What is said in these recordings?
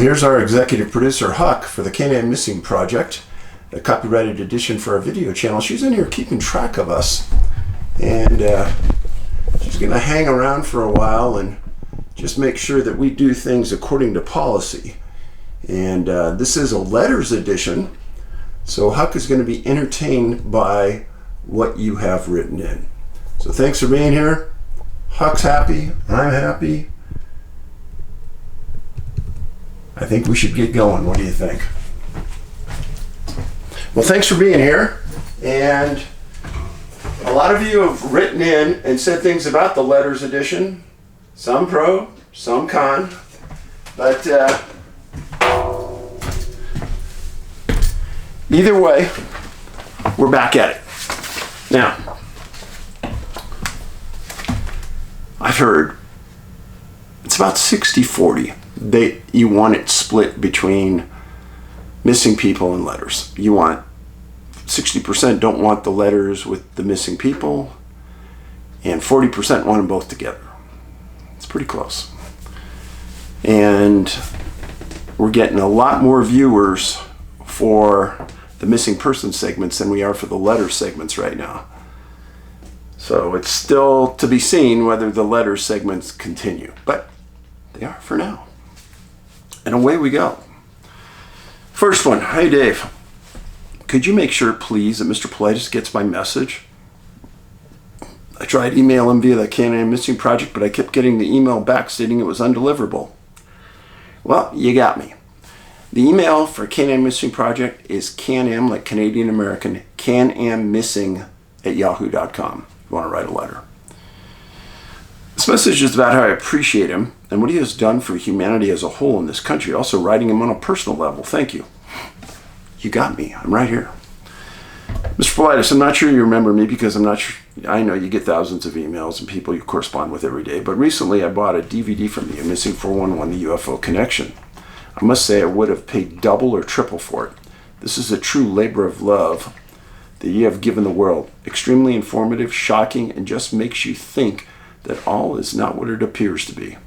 Here's our executive producer, Huck, for the CanAm Missing Project, a copyrighted edition for our video channel. She's in here keeping track of us, and she's going to hang around for a while and just make sure that we do things according to policy. And this is a letters edition, so Huck is going to be entertained by what you have written in. So thanks for being here. Huck's happy, I'm happy. I think we should get going. What do you think? Well, thanks for being here. And a lot of you have written in and said things about the letters edition. Some pro, some con. But either way, we're back at it. Now, I've heard it's about 60-40. You want it split between missing people and letters. You want 60% don't want the letters with the missing people, and 40% want them both together. It's pretty close. And we're getting a lot more viewers for the missing person segments than we are for the letter segments right now. So it's still to be seen whether the letter segments continue, but they are for now. And away we go. First one. Hey Dave, could you make sure please that Mr. Paulides gets my message? I tried emailing him via the CanAm Missing Project, but I kept getting the email back stating it was undeliverable. Well, you got me. The email for CanAm Missing Project is CanAm, like Canadian American, canammissing@yahoo.com. If you want to write a letter. This message is about how I appreciate him and what he has done for humanity as a whole in this country, also writing him on a personal level. Thank you. You got me. I'm right here. Mr. Paulides, I'm not sure you remember me because I'm not sure. I know you get thousands of emails and people you correspond with every day, but recently I bought a DVD from you, Missing 411, The UFO Connection. I must say I would have paid double or triple for it. This is a true labor of love that you have given the world. Extremely informative, shocking, and just makes you think that all is not what it appears to be.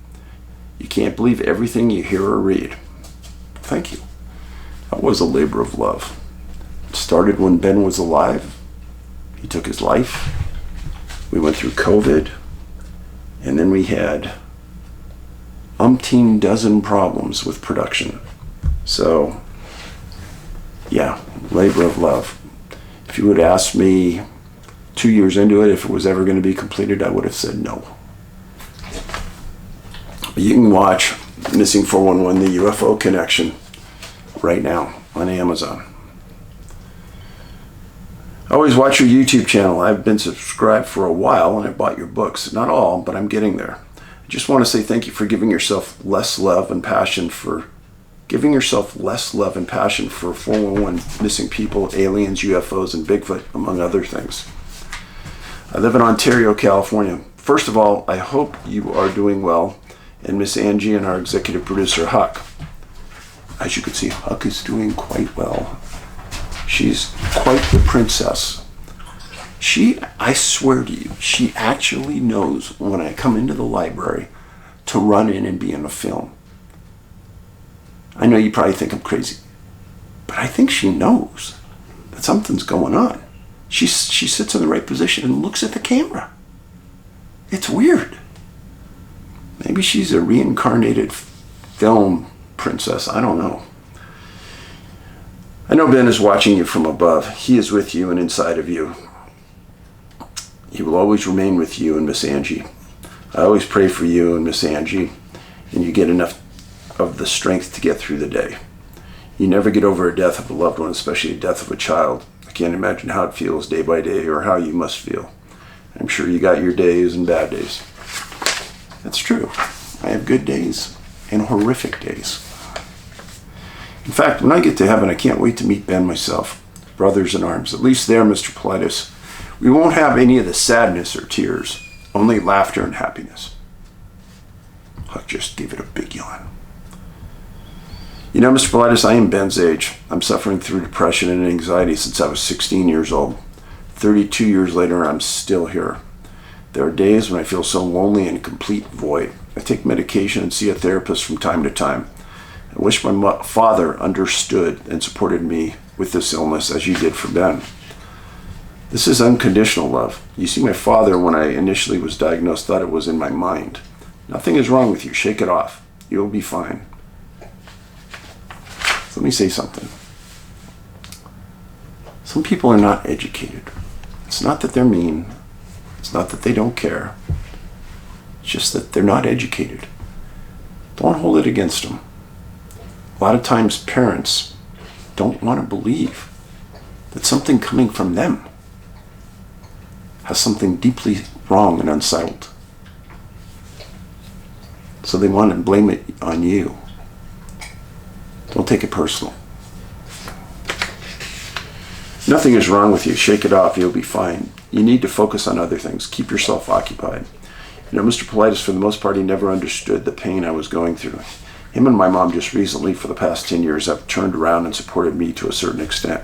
You can't believe everything you hear or read. Thank you. That was a labor of love. It started when Ben was alive. He took his life. We went through COVID. And then we had umpteen dozen problems with production. So, yeah, labor of love. If you would ask me 2 years into it if it was ever going to be completed, I would have said no. But you can watch Missing 411, The UFO Connection right now on Amazon. I always watch your YouTube channel. I've been subscribed for a while and I bought your books. Not all, but I'm getting there. I just want to say thank you for giving yourself less love and passion for 411 missing people, aliens, UFOs, and Bigfoot, among other things. I live in Ontario, California. First of all, I hope you are doing well, and Miss Angie and our executive producer, Huck. As you can see, Huck is doing quite well. She's quite the princess. I swear to you, she actually knows when I come into the library to run in and be in a film. I know you probably think I'm crazy, but I think she knows that something's going on. She sits in the right position and looks at the camera. It's weird. Maybe she's a reincarnated film princess. I don't know. I know Ben is watching you from above. He is with you and inside of you. He will always remain with you and Miss Angie. I always pray for you and Miss Angie, and you get enough of the strength to get through the day. You never get over a death of a loved one, especially a death of a child. I can't imagine how it feels day by day or how you must feel. I'm sure you got your days and bad days. That's true. I have good days and horrific days. In fact, when I get to heaven, I can't wait to meet Ben myself. Brothers in arms. At least there, Mr. Paulides, we won't have any of the sadness or tears, only laughter and happiness. Huck just gave it a big yawn. You know, Mr. Paulides, I am Ben's age. I'm suffering through depression and anxiety since I was 16 years old. 32 years later, I'm still here. There are days when I feel so lonely and complete void. I take medication and see a therapist from time to time. I wish my father understood and supported me with this illness as you did for Ben. This is unconditional love. You see, my father, when I initially was diagnosed, thought it was in my mind. Nothing is wrong with you. Shake it off. You'll be fine. So let me say something. Some people are not educated. It's not that they're mean. It's not that they don't care. It's just that they're not educated. Don't hold it against them. A lot of times parents don't want to believe that something coming from them has something deeply wrong and unsettled. So they want to blame it on you. Don't take it personal. Nothing is wrong with you. Shake it off. You'll be fine. You need to focus on other things. Keep yourself occupied. You know, Mr. Paulides, for the most part, he never understood the pain I was going through. Him and my mom just recently, for the past 10 years, have turned around and supported me to a certain extent.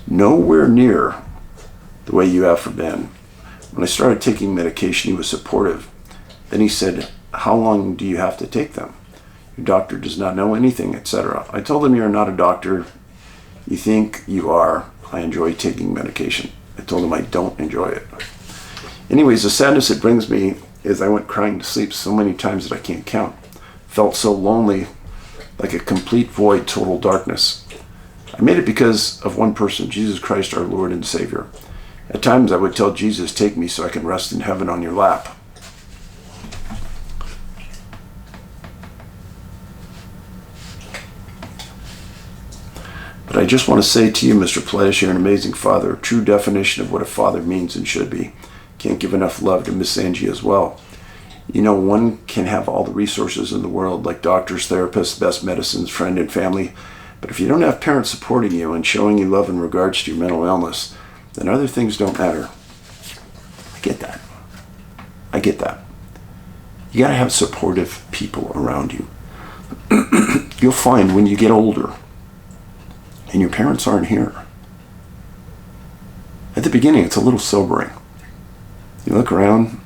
Nowhere near the way you have for Ben. When I started taking medication, he was supportive. Then he said, "How long do you have to take them? Your doctor does not know anything," etc. I told him, "You're not a doctor. You think you are. I enjoy taking medication." I told him I don't enjoy it. Anyways, the sadness it brings me is I went crying to sleep so many times that I can't count. Felt so lonely, like a complete void, total darkness. I made it because of one person, Jesus Christ, our Lord and Savior. At times I would tell Jesus, "Take me so I can rest in heaven on your lap." But I just want to say to you, Mr. Paulides, you're an amazing father, a true definition of what a father means and should be. Can't give enough love to Miss Angie as well. You know, one can have all the resources in the world, like doctors, therapists, best medicines, friend and family. But if you don't have parents supporting you and showing you love in regards to your mental illness, then other things don't matter. I get that. I get that. You gotta have supportive people around you. You'll find when you get older and your parents aren't here, at the beginning it's a little sobering. You look around,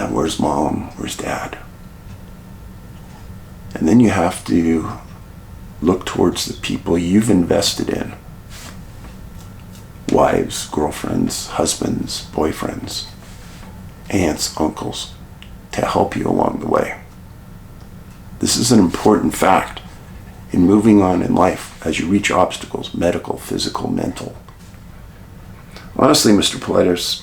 where's mom? Where's dad? And then you have to look towards the people you've invested in. Wives, girlfriends, husbands, boyfriends, aunts, uncles, to help you along the way. This is an important fact in moving on in life as you reach obstacles, medical, physical, mental. Honestly, Mr. Paulides,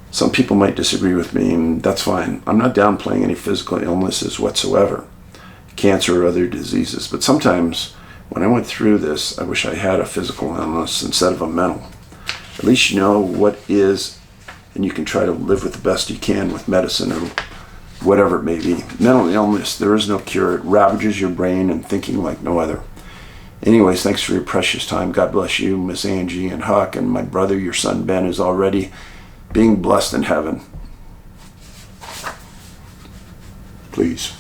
some people might disagree with me, and that's fine. I'm not downplaying any physical illnesses whatsoever, cancer or other diseases, but sometimes when I went through this, I wish I had a physical illness instead of a mental. At least you know what is, and you can try to live with the best you can with medicine or whatever it may be. Mental illness, there is no cure. It ravages your brain and thinking like no other. Anyways, thanks for your precious time. God bless you, Miss Angie and Huck, and my brother, your son Ben, is already being blessed in heaven. Please.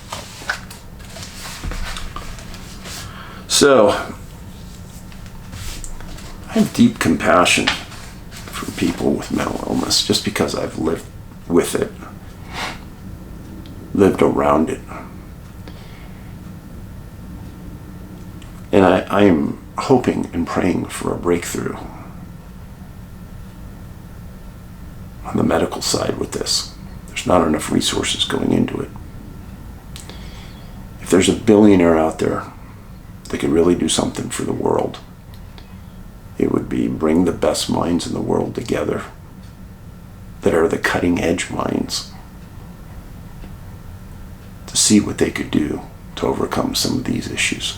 So, I have deep compassion for people with mental illness just because I've lived with it, lived around it. And I am hoping and praying for a breakthrough on the medical side with this. There's not enough resources going into it. If there's a billionaire out there that could really do something for the world, it would be bring the best minds in the world together that are the cutting edge minds to see what they could do to overcome some of these issues.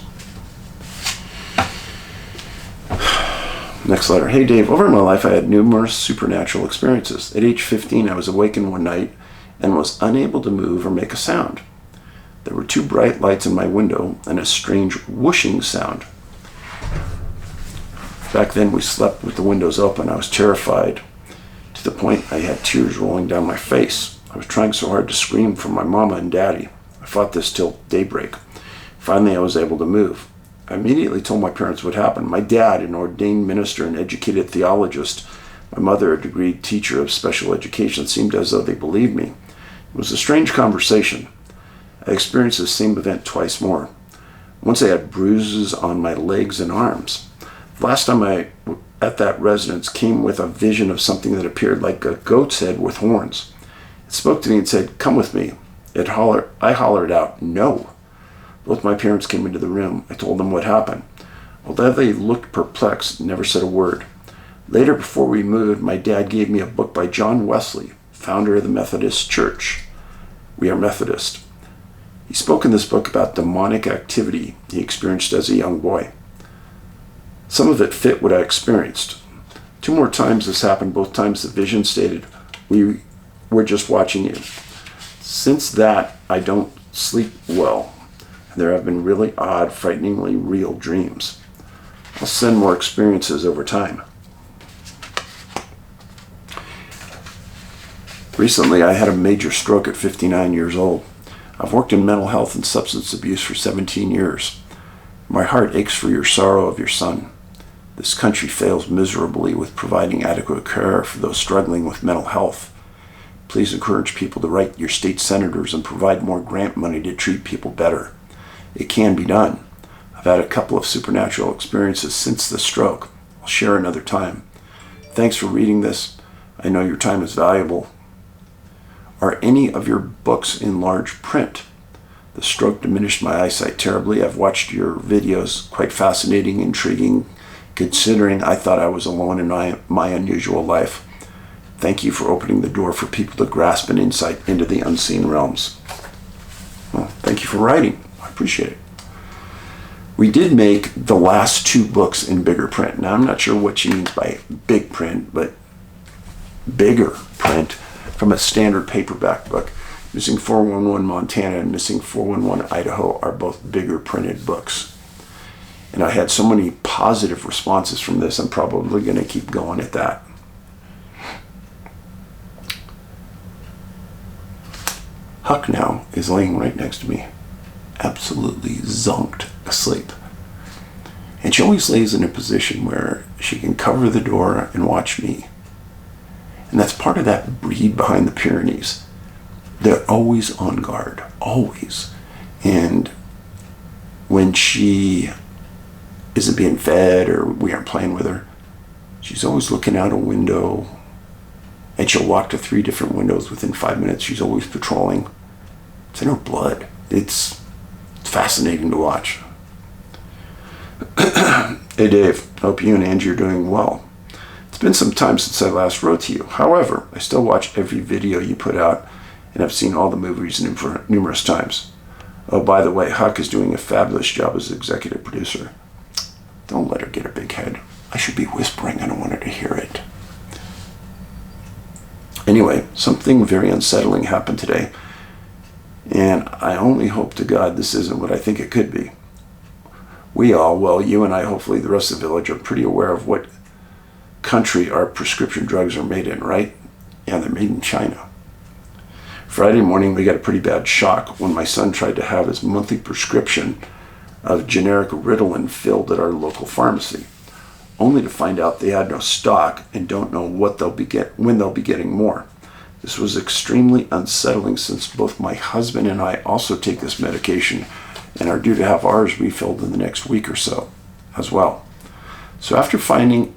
Next letter. Hey Dave, over my life I had numerous supernatural experiences. At age 15 I was awakened one night and was unable to move or make a sound. There were two bright lights in my window and a strange whooshing sound. Back then we slept with the windows open. I was terrified to the point I had tears rolling down my face. I was trying so hard to scream for my mama and daddy. I fought this till daybreak. Finally I was able to move. I immediately told my parents what happened. My dad, an ordained minister and educated theologist, my mother, a degreed teacher of special education, seemed as though they believed me. It was a strange conversation. I experienced the same event twice more. Once I had bruises on my legs and arms. The last time I at that residence came with a vision of something that appeared like a goat's head with horns. It spoke to me and said, "Come with me." I hollered out, "No." Both my parents came into the room. I told them what happened. Although they looked perplexed, never said a word. Later, before we moved, my dad gave me a book by John Wesley, founder of the Methodist Church. We are Methodist. He spoke in this book about demonic activity he experienced as a young boy. Some of it fit what I experienced. 2 more times this happened. Both times the vision stated, "We were just watching you." Since that, I don't sleep well. There have been really odd, frighteningly real dreams. I'll send more experiences over time. Recently, I had a major stroke at 59 years old. I've worked in mental health and substance abuse for 17 years. My heart aches for your sorrow of your son. This country fails miserably with providing adequate care for those struggling with mental health. Please encourage people to write your state senators and provide more grant money to treat people better. It can be done. I've had a couple of supernatural experiences since the stroke. I'll share another time. Thanks for reading this. I know your time is valuable. Are any of your books in large print? The stroke diminished my eyesight terribly. I've watched your videos, quite fascinating, intriguing, considering I thought I was alone in my unusual life. Thank you for opening the door for people to grasp an insight into the unseen realms. Well, thank you for writing. I appreciate it. We did make the last 2 books in bigger print. Now, I'm not sure what she means by big print, but bigger print from a standard paperback book. Missing 411 Montana and Missing 411 Idaho are both bigger printed books. And I had so many positive responses from this, I'm probably going to keep going at that. Huck now is laying right next to me, absolutely zonked asleep. And she always lays in a position where she can cover the door and watch me. And that's part of that breed behind the Pyrenees. They're always on guard, always. And when she isn't being fed or we aren't playing with her, she's always looking out a window. And she'll walk to 3 different windows within 5 minutes. She's always patrolling. It's in her blood. It's fascinating to watch. Hey Dave, hope you and Angie are doing well. It's been some time since I last wrote to you. However, I still watch every video you put out and I've seen all the movies numerous times. Oh, by the way, Huck is doing a fabulous job as executive producer. Don't let her get a big head. I should be whispering. I don't want her to hear it. Anyway, something very unsettling happened today, and I only hope to God this isn't what I think it could be. We all, well, you and I, hopefully the rest of the village, are pretty aware of what country our prescription drugs are made in, right? Yeah, they're made in China. Friday morning, we got a pretty bad shock when my son tried to have his monthly prescription of generic Ritalin filled at our local pharmacy, only to find out they had no stock and don't know when they'll be getting more. This was extremely unsettling since both my husband and I also take this medication and are due to have ours refilled in the next week or so as well. So after finding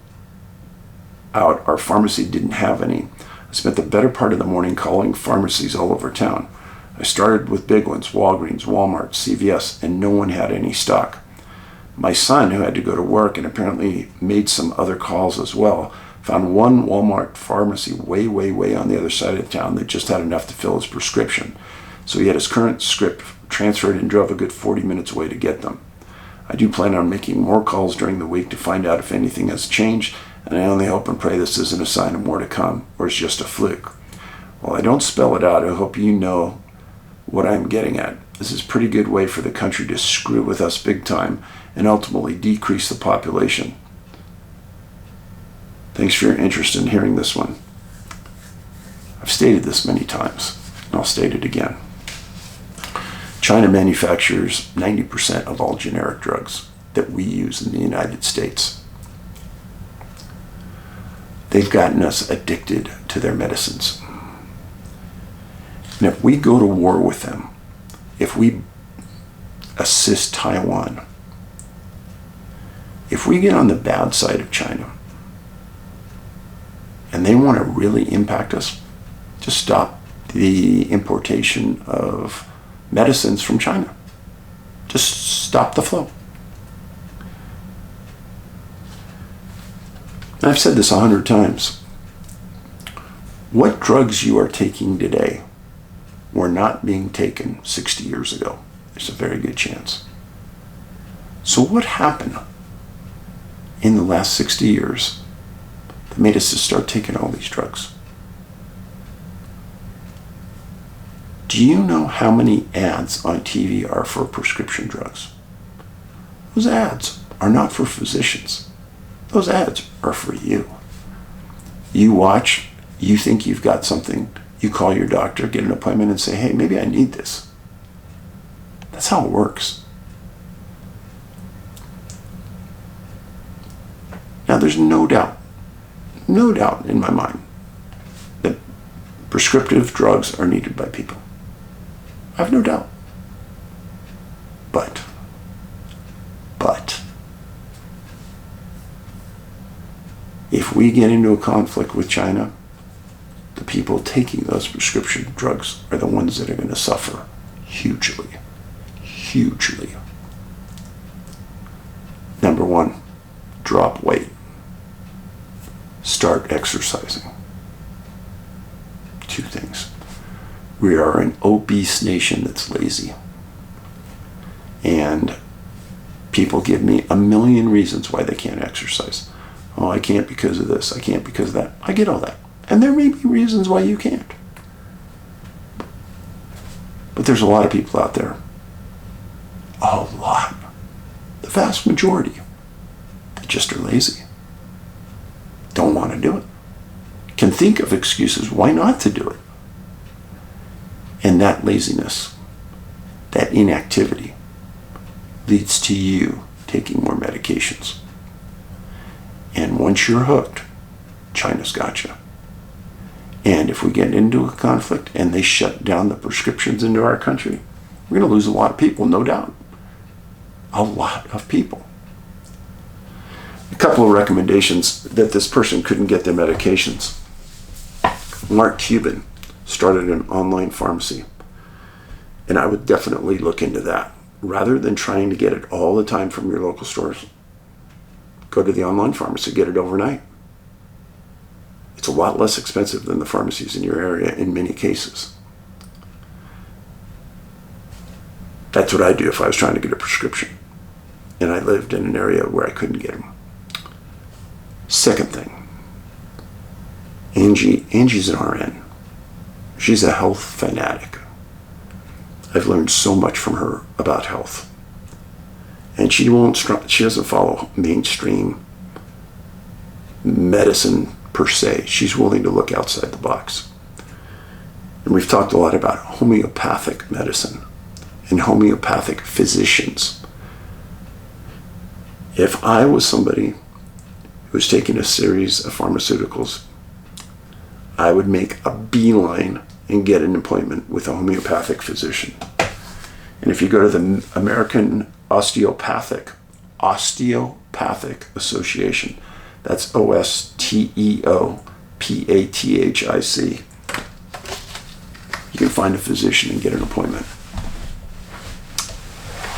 out our pharmacy didn't have any, I spent the better part of the morning calling pharmacies all over town. I started with big ones, Walgreens, Walmart, CVS, and no one had any stock. My son, who had to go to work and apparently made some other calls as well, found one Walmart pharmacy way on the other side of town that just had enough to fill his prescription. So he had his current script transferred and drove a good 40 minutes away to get them. I do plan on making more calls during the week to find out if anything has changed, and I only hope and pray this isn't a sign of more to come, or it's just a fluke. While I don't spell it out, I hope you know what I'm getting at. This is a pretty good way for the country to screw with us big time and ultimately decrease the population. Thanks for your interest in hearing this one. I've stated this many times, and I'll state it again. China manufactures 90% of all generic drugs that we use in the United States. They've gotten us addicted to their medicines. And if we go to war with them, if we assist Taiwan. If we get on the bad side of China and they want to really impact us, just stop the importation of medicines from China. Just stop the flow. And I've said this 100 times. What drugs you are taking today were not being taken 60 years ago. There's a very good chance. So what happened in the last 60 years that made us to start taking all these drugs? Do you know how many ads on TV are for prescription drugs? Those ads are not for physicians. Those ads are for you. You watch, you think you've got something, you call your doctor, get an appointment and say, hey, maybe I need this. That's how it works. Now there's no doubt in my mind that prescriptive drugs are needed by people. I have no doubt. But, if we get into a conflict with China, the people taking those prescription drugs are the ones that are going to suffer hugely. Hugely. Number one, drop weight. Start exercising. Two things. We are an obese nation that's lazy. And people give me a million reasons why they can't exercise. Oh, I can't because of this. I can't because of that. I get all that. And there may be reasons why you can't. But there's a lot of people out there. A lot. The vast majority. That just are lazy. Don't want to do it. Can think of excuses why not to do it. And that laziness, that inactivity, leads to you taking more medications. And once you're hooked, China's got you. And if we get into a conflict and they shut down the prescriptions into our country, we're going to lose a lot of people, no doubt. A lot of people. A couple of recommendations that this person couldn't get their medications. Mark Cuban started an online pharmacy. And I would definitely look into that. Rather than trying to get it all the time from your local stores, go to the online pharmacy, get it overnight. It's a lot less expensive than the pharmacies in your area in many cases. That's what I'd do if I was trying to get a prescription and I lived in an area where I couldn't get them. Second thing, Angie's an RN. She's a health fanatic. I've learned so much from her about health. And she doesn't follow mainstream medicine per se. She's willing to look outside the box. And we've talked a lot about homeopathic medicine and homeopathic physicians. If I was somebody who was taking a series of pharmaceuticals, I would make a beeline and get an appointment with a homeopathic physician. And if you go to the American Osteopathic Association, that's OSTEOPATHIC, you can find a physician and get an appointment.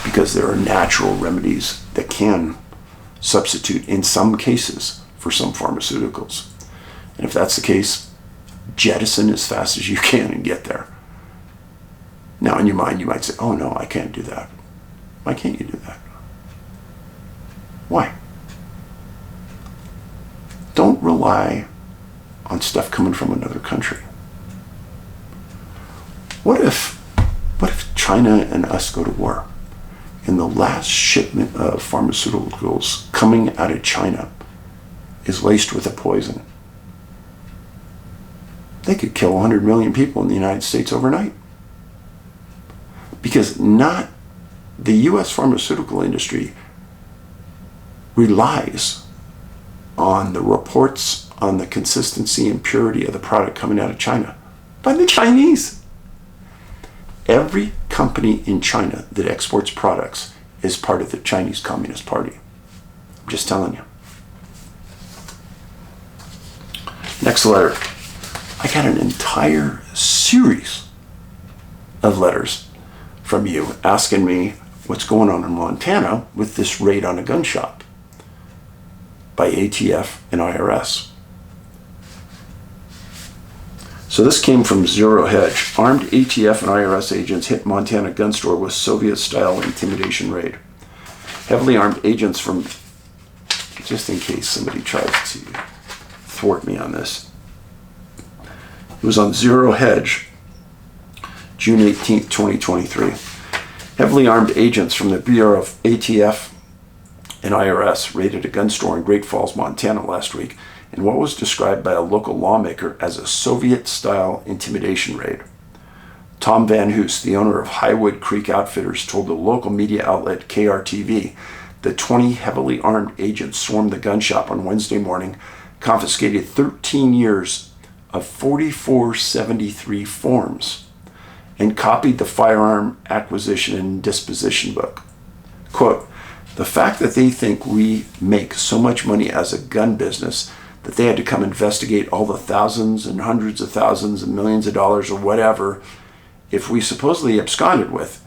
Because there are natural remedies that can substitute in some cases for some pharmaceuticals. And if that's the case, jettison as fast as you can and get there. Now in your mind you might say, oh no, I can't do that. Why can't you do that? Why? Don't rely on stuff coming from another country. What if China and us go to war and the last shipment of pharmaceuticals coming out of China is laced with a poison? They could kill 100 million people in the United States overnight. Because the U.S. pharmaceutical industry relies on the reports on the consistency and purity of the product coming out of China by the Chinese. Every company in China that exports products is part of the Chinese Communist Party. I'm just telling you. Next letter. I got an entire series of letters from you asking me what's going on in Montana with this raid on a gun shop by ATF and IRS. So this came from Zero Hedge. Armed ATF and IRS agents hit Montana gun store with Soviet-style intimidation raid. Heavily armed agents from, just in case somebody tries to thwart me on this. It was on Zero Hedge, June 18th, 2023. Heavily armed agents from the Bureau of ATF and IRS raided a gun store in Great Falls, Montana last week in what was described by a local lawmaker as a Soviet-style intimidation raid. Tom Van Hoos, the owner of Highwood Creek Outfitters, told the local media outlet KRTV that 20 heavily armed agents swarmed the gun shop on Wednesday morning, confiscated 13 years of 4473 forms, and copied the firearm acquisition and disposition book. Quote, "The fact that they think we make so much money as a gun business that they had to come investigate all the thousands and hundreds of thousands and millions of dollars or whatever if we supposedly absconded with.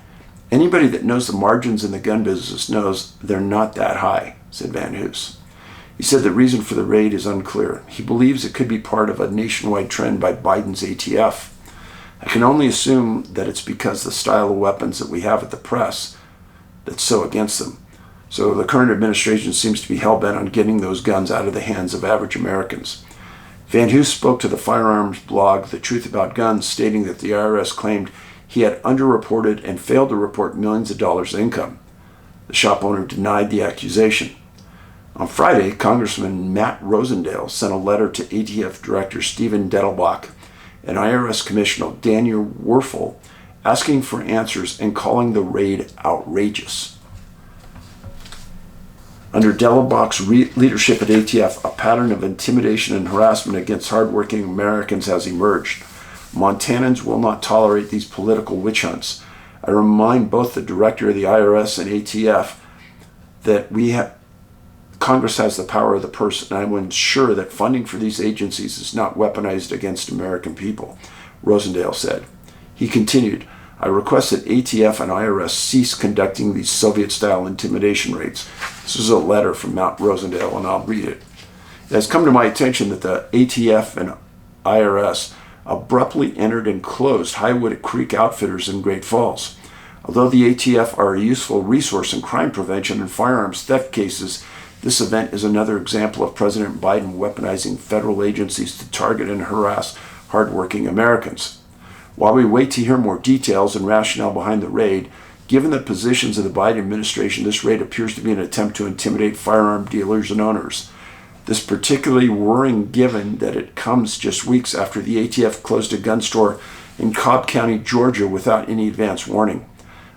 Anybody that knows the margins in the gun business knows they're not that high," said Van Hoos. He said the reason for the raid is unclear. He believes it could be part of a nationwide trend by Biden's ATF. "I can only assume that it's because the style of weapons that we have at the press that's so against them. So the current administration seems to be hell-bent on getting those guns out of the hands of average Americans." Van Hoos spoke to the firearms blog The Truth About Guns, stating that the IRS claimed he had underreported and failed to report millions of dollars of income. The shop owner denied the accusation. On Friday, Congressman Matt Rosendale sent a letter to ATF Director Stephen Dettelbach and IRS Commissioner Daniel Werfel asking for answers and calling the raid outrageous. Under Dettelbach's leadership at ATF, a pattern of intimidation and harassment against hardworking Americans has emerged. Montanans will not tolerate these political witch hunts. I remind both the director of the IRS and ATF that Congress has the power of the purse, and I will ensure that funding for these agencies is not weaponized against American people, Rosendale said. He continued, "I request that ATF and IRS cease conducting these Soviet-style intimidation raids." This is a letter from Matt Rosendale, and I'll read it. "It has come to my attention that the ATF and IRS abruptly entered and closed Highwood Creek Outfitters in Great Falls. Although the ATF are a useful resource in crime prevention and firearms theft cases, this event is another example of President Biden weaponizing federal agencies to target and harass hardworking Americans. While we wait to hear more details and rationale behind the raid, given the positions of the Biden administration, this raid appears to be an attempt to intimidate firearm dealers and owners. This particularly worrying given that it comes just weeks after the ATF closed a gun store in Cobb County, Georgia without any advance warning.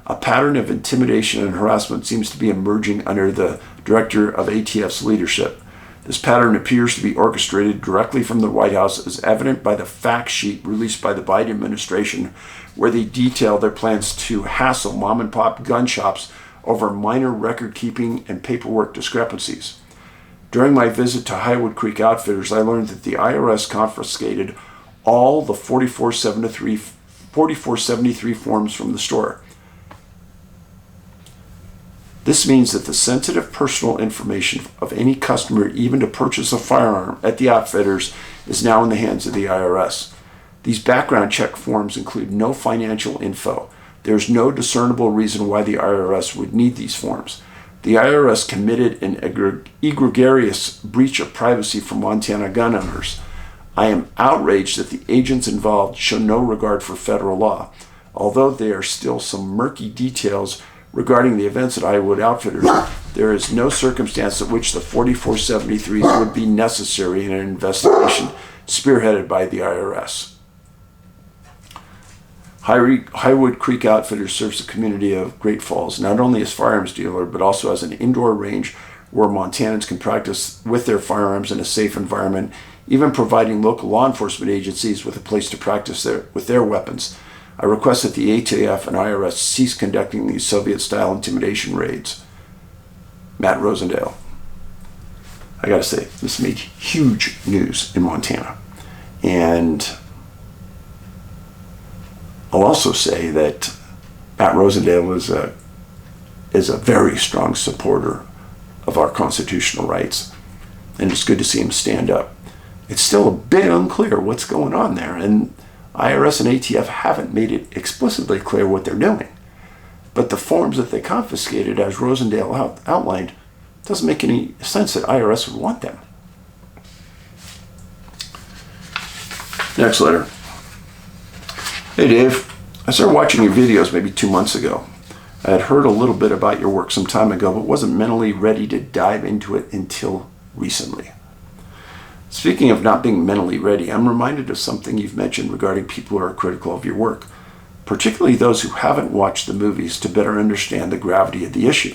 A pattern of intimidation and harassment seems to be emerging under the director of ATF's leadership. This pattern appears to be orchestrated directly from the White House, as evident by the fact sheet released by the Biden administration, where they detail their plans to hassle mom-and-pop gun shops over minor record-keeping and paperwork discrepancies. During my visit to Highwood Creek Outfitters, I learned that the IRS confiscated all the 4473 forms from the store. This means that the sensitive personal information of any customer, even to purchase a firearm at the outfitters, is now in the hands of the IRS. These background check forms include no financial info. There is no discernible reason why the IRS would need these forms. The IRS committed an egregious breach of privacy for Montana gun owners. I am outraged that the agents involved show no regard for federal law. Although there are still some murky details regarding the events at Highwood Outfitters, there is no circumstance at which the 4473s would be necessary in an investigation spearheaded by the IRS. Highwood Creek Outfitters serves the community of Great Falls, not only as a firearms dealer, but also as an indoor range where Montanans can practice with their firearms in a safe environment, even providing local law enforcement agencies with a place to practice with their weapons. I request that the ATF and IRS cease conducting these Soviet-style intimidation raids. Matt Rosendale. I gotta say, this made huge news in Montana. And I'll also say that Matt Rosendale is a very strong supporter of our constitutional rights. And it's good to see him stand up. It's still a bit unclear what's going on there, and IRS and ATF haven't made it explicitly clear what they're doing. But the forms that they confiscated, as Rosendale outlined, doesn't make any sense that IRS would want them. Next letter. Hey Dave, I started watching your videos maybe 2 months ago. I had heard a little bit about your work some time ago, but wasn't mentally ready to dive into it until recently. Speaking of not being mentally ready, I'm reminded of something you've mentioned regarding people who are critical of your work, particularly those who haven't watched the movies to better understand the gravity of the issue.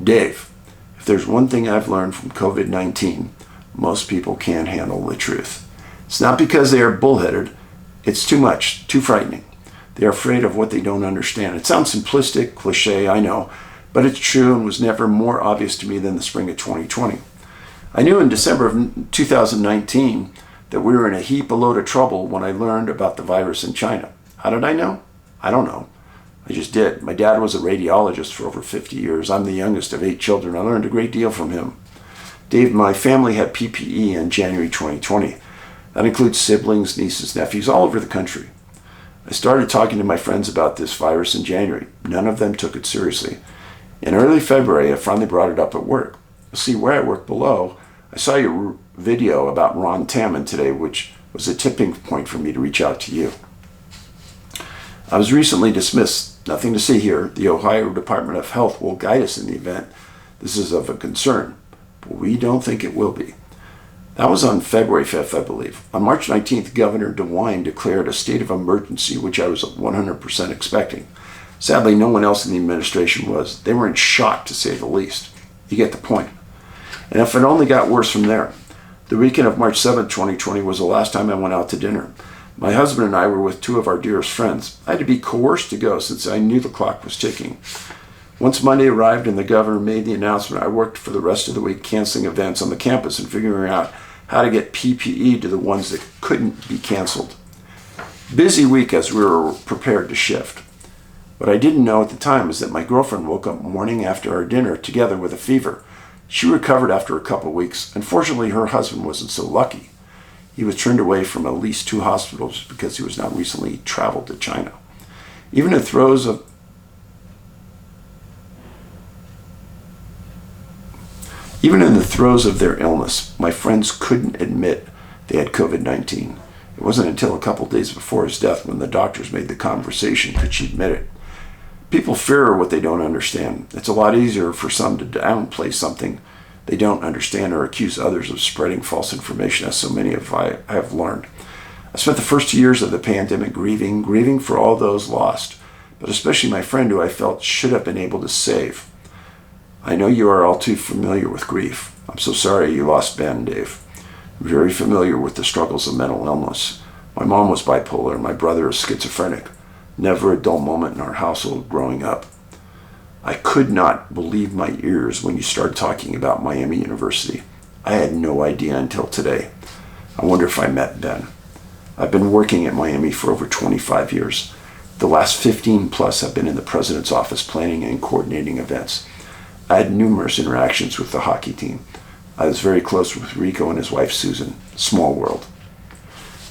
Dave, if there's one thing I've learned from COVID-19, most people can't handle the truth. It's not because they are bullheaded, it's too much, too frightening. They're afraid of what they don't understand. It sounds simplistic, cliche, I know, but it's true and was never more obvious to me than the spring of 2020. I knew in December of 2019 that we were in a heap of load of trouble when I learned about the virus in China. How did I know? I don't know. I just did. My dad was a radiologist for over 50 years. I'm the youngest of 8 children. I learned a great deal from him. Dave, my family had PPE in January 2020. That includes siblings, nieces, nephews, all over the country. I started talking to my friends about this virus in January. None of them took it seriously. In early February, I finally brought it up at work. You'll see where I work below. I saw your video about Ron Taman today, which was a tipping point for me to reach out to you. I was recently dismissed. Nothing to see here. The Ohio Department of Health will guide us in the event this is of a concern, but we don't think it will be. That was on February 5th, I believe. On March 19th, Governor DeWine declared a state of emergency, which I was 100% expecting. Sadly, no one else in the administration was. They were in shock, to say the least. You get the point. And if it only got worse from there. The weekend of March 7th, 2020 was the last time I went out to dinner. My husband and I were with 2 of our dearest friends. I had to be coerced to go since I knew the clock was ticking. Once Monday arrived and the governor made the announcement, I worked for the rest of the week canceling events on the campus and figuring out how to get PPE to the ones that couldn't be canceled. Busy week as we were prepared to shift. What I didn't know at the time is that my girlfriend woke up morning after our dinner together with a fever. She recovered after a couple weeks. Unfortunately, her husband wasn't so lucky. He was turned away from at least 2 hospitals because he was not recently traveled to China. Even in the throes of their illness, my friends couldn't admit they had COVID-19. It wasn't until a couple days before his death when the doctors made the conversation could she admit it. People fear what they don't understand. It's a lot easier for some to downplay something they don't understand or accuse others of spreading false information, as so many of I have learned. I spent the first 2 years of the pandemic grieving for all those lost, but especially my friend who I felt should have been able to save. I know you are all too familiar with grief. I'm so sorry you lost Ben, Dave. I'm very familiar with the struggles of mental illness. My mom was bipolar, my brother is schizophrenic. Never a dull moment in our household growing up. I could not believe my ears when you started talking about Miami University. I had no idea until today. I wonder if I met Ben. I've been working at Miami for over 25 years. The last 15 plus I've been in the president's office planning and coordinating events. I had numerous interactions with the hockey team. I was very close with Rico and his wife Susan. Small world.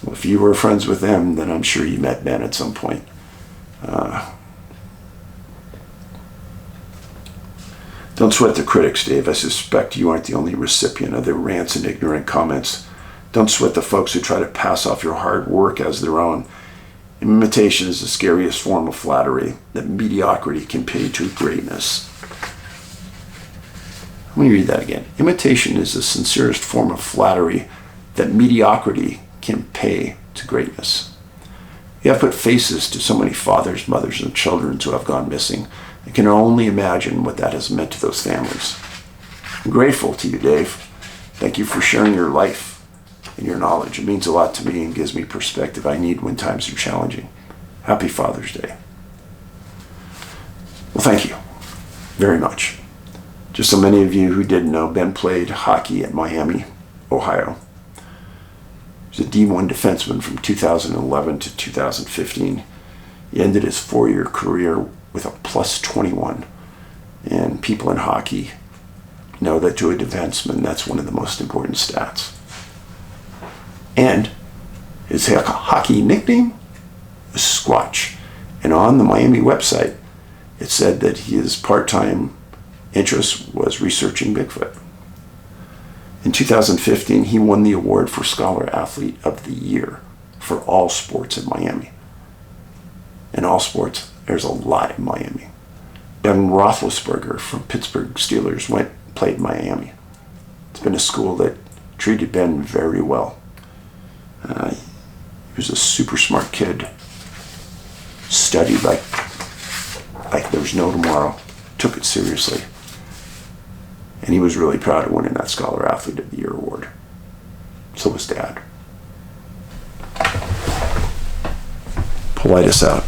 Well, if you were friends with them, then I'm sure you met Ben at some point. Don't sweat the critics, Dave. I suspect you aren't the only recipient of their rants and ignorant comments. Don't sweat the folks who try to pass off your hard work as their own. Imitation is the scariest form of flattery that mediocrity can pay to greatness. Let me read that again. Imitation is the sincerest form of flattery that mediocrity can pay to greatness. You have put faces to so many fathers, mothers, and children who have gone missing. I can only imagine what that has meant to those families. I'm grateful to you, Dave. Thank you for sharing your life and your knowledge. It means a lot to me and gives me perspective I need when times are challenging. Happy Father's Day. Well, thank you very much. Just so many of you who didn't know, Ben played hockey at Miami, Ohio. He was a D1 defenseman from 2011 to 2015. He ended his 4-year career with a plus 21. And people in hockey know that to a defenseman, that's one of the most important stats. And his hockey nickname was Squatch. And on the Miami website, it said that his part-time interest was researching Bigfoot. In 2015, he won the award for Scholar Athlete of the Year for all sports in Miami. In all sports, there's a lot in Miami. Ben Roethlisberger from Pittsburgh Steelers played Miami. It's been a school that treated Ben very well. He was a super smart kid, studied like there was no tomorrow, took it seriously. And he was really proud of winning that Scholar Athlete of the Year award. So was Dad. Paulides out.